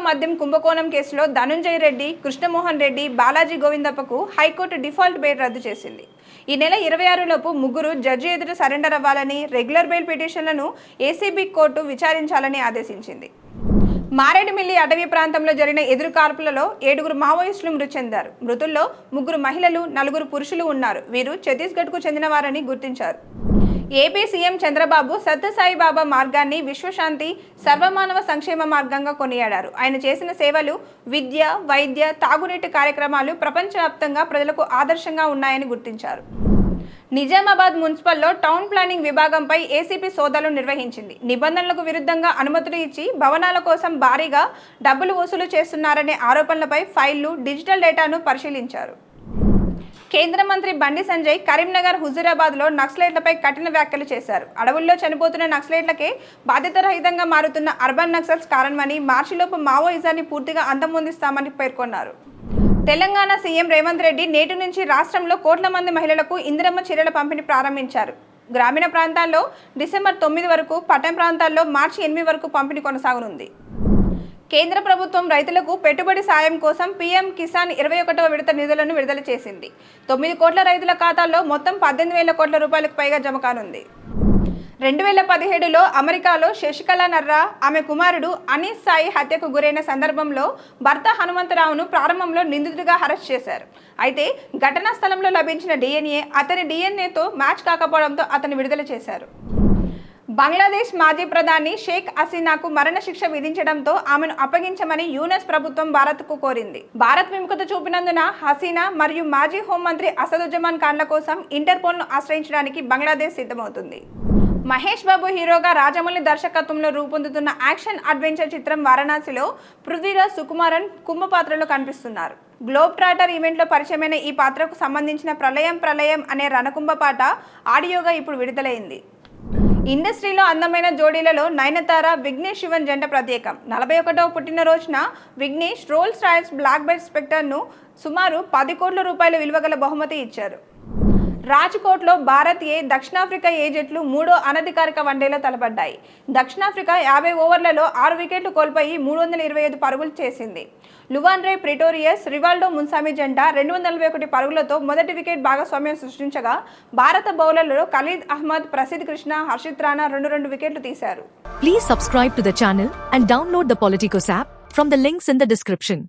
మద్యం కుంభకోణం కేసులో ధనుంజయ రెడ్డి, కృష్ణమోహన్ రెడ్డి, బాలాజీ గోవిందప్పకు హైకోర్టు డిఫాల్ట్ బెయిల్ రద్దు చేసింది. ఈ నెల 26 లోపు ముగ్గురు జడ్జి ఎదుట సరెండర్ అవ్వాలని, రెగ్యులర్ బెయిల్ పిటిషన్లను ఏసీబీ కోర్టు విచారించాలని ఆదేశించింది. మారేడుమిల్లి అటవీ ప్రాంతంలో జరిగిన ఎదురుకాల్పులలో 7 మావోయిస్టులు మృతి చెందారు. మృతుల్లో 3 మహిళలు, 4 పురుషులు ఉన్నారు. వీరు ఛత్తీస్గఢ్కు చెందినవారని గుర్తించారు. ఏపీ సీఎం చంద్రబాబు సత్యసాయిబాబా మార్గాన్ని విశ్వశాంతి, సర్వమానవ సంక్షేమ మార్గంగా కొనియాడారు. ఆయన చేసిన సేవలు విద్య, వైద్య, తాగునీటి కార్యక్రమాలు ప్రపంచవ్యాప్తంగా ప్రజలకు ఆదర్శంగా ఉన్నాయని గుర్తించారు. నిజామాబాద్ మున్సిపల్లో టౌన్ ప్లానింగ్ విభాగంపై ఏసీపీ సోదాలు నిర్వహించింది. నిబంధనలకు విరుద్ధంగా అనుమతులు ఇచ్చి భవనాల కోసం భారీగా డబ్బులు వసూలు చేస్తున్నారనే ఆరోపణలపై ఫైళ్లు, డిజిటల్ డేటాను పరిశీలించారు. కేంద్ర మంత్రి బండి సంజయ్ కరీంనగర్, హుజూరాబాద్లో నక్సలైట్లపై కఠిన వ్యాఖ్యలు చేశారు. అడవుల్లో చనిపోతున్న నక్సలైట్లకే బాధ్యతారహితంగా మారుతున్న అర్బన్ నక్సల్స్ కారణమని, మార్చిలోపు మావోయిజాన్ని పూర్తిగా అంతమొందిస్తామని పేర్కొన్నారు. తెలంగాణ సీఎం రేవంత్ రెడ్డి నేటి నుంచి రాష్ట్రంలో కోట్ల మంది మహిళలకు ఇందిరమ్మ చీరల పంపిణీ ప్రారంభించారు. గ్రామీణ ప్రాంతాల్లో డిసెంబర్ 9 వరకు, పట్టణ ప్రాంతాల్లో మార్చి 8 వరకు పంపిణీ కొనసాగనుంది. కేంద్ర ప్రభుత్వం రైతులకు పెట్టుబడి సాయం కోసం పీఎం కిసాన్ 21వ విడత నిధులను విడుదల చేసింది. 9 కోట్ల రైతుల ఖాతాల్లో మొత్తం 18,000 కోట్ల రూపాయలకు పైగా జమ కానుంది. 2017లో అమెరికాలో శశికళ నర్రా, ఆమె కుమారుడు అనీస్ సాయి హత్యకు గురైన సందర్భంలో భర్త హనుమంతరావును ప్రారంభంలో నిందితుడిగా అరెస్ట్ చేశారు. అయితే ఘటనా స్థలంలో లభించిన డిఎన్ఏ అతని డిఎన్ఏతో మ్యాచ్ కాకపోవడంతో అతన్ని విడుదల చేశారు. బంగ్లాదేశ్ మాజీ ప్రధాని షేక్ హసీనాకు మరణశిక్ష విధించడంతో ఆమెను అప్పగించమని యుఎస్ ప్రభుత్వం భారత్కు కోరింది. భారత్ విముఖత చూపినందున హసీనా మరియు మాజీ హోంమంత్రి అసదుజ్జమాన్ ఖాన్ల కోసం ఇంటర్పోల్ను ఆశ్రయించడానికి బంగ్లాదేశ్ సిద్ధమవుతుంది. మహేష్ బాబు హీరోగా రాజమౌళి దర్శకత్వంలో రూపొందుతున్న యాక్షన్ అడ్వెంచర్ చిత్రం వారణాసిలో పృథ్వీరాజ్ సుకుమారన్ కుంభ పాత్రలో కనిపిస్తున్నారు. గ్లోబ్ ట్రాటర్ ఈవెంట్లో పరిచయమైన ఈ పాత్రకు సంబంధించిన ప్రళయం అనే రణకుంభ పాట ఆడియోగా ఇప్పుడు విడుదలైంది. ఇండస్ట్రీలో అందమైన జోడీలలో నయనతార, విఘ్నేష్ శివన్ జంట ప్రత్యేకం. 41వ పుట్టినరోజున Vignesh Rolls Royce black belt స్పెక్టర్ను సుమారు 10 కోట్ల రూపాయల విలువగల బహుమతి ఇచ్చారు. రాజ్కోట్లో భారత్ ఏ, దక్షిణాఫ్రికా ఏ జట్లు 3వ అనధికారిక వన్డేలో తలపడ్డాయి. దక్షిణాఫ్రికా 50 ఓవర్లలో 6 వికెట్లు కోల్పోయి 325 పరుగులు చేసింది. లువాండ్రే ప్రిటోరియస్, రివాల్డో మున్సామి జంట 241 పరుగులతో మొదటి వికెట్ భాగస్వామ్యం సృష్టించగా, భారత బౌలర్లలో ఖలీద్ అహ్మద్, ప్రసిద్ధ్ కృష్ణ, హర్షిత్ రాణా 2 వికెట్లు తీశారు. Please subscribe to the channel and download the Politicos app from the links in the description.